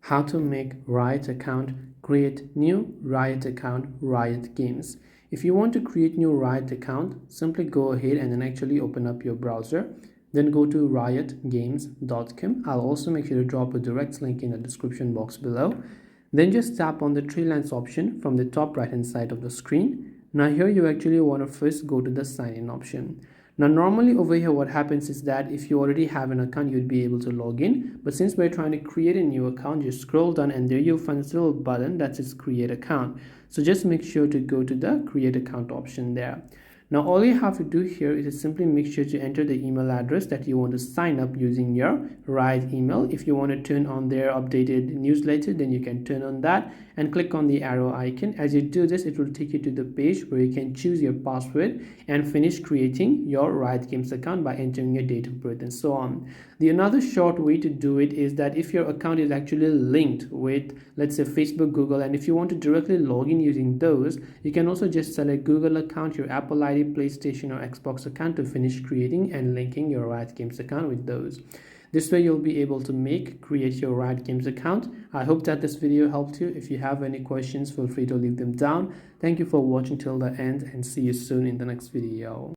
how to make Riot account, create new Riot account, Riot Games. If you want to create new Riot account, simply go ahead and then actually open up your browser. Then go to riotgames.com. I'll also make sure to drop a direct link in the description box below. Then just tap on the three lines option from the top right hand side of the screen. Now here you actually want to first go to the sign in option. Now normally over here what happens is that if you already have an account, you'd be able to log in, but since we're trying to create a new account, just scroll down and there you'll find this little button that says create account. So just make sure to go to the create account option there. Now all you have to do here is to simply make sure to enter the email address that you want to sign up using your Riot email. If you want to turn on their updated newsletter, then you can turn on that and click on the arrow icon. As you do this, it will take you to the page where you can choose your password and finish creating your Riot Games account by entering your date of birth and so on. The another short way to do it is that if your account is actually linked with, let's say, Facebook, Google, and if you want to directly log in using those, you can also just select Google account, your Apple ID, PlayStation or Xbox account to finish creating and linking your Riot Games account with those. This way you'll be able to create your Riot Games account. I hope that this video helped you. If you have any questions, feel free to leave them down. Thank you for watching till the end and see you soon in the next video.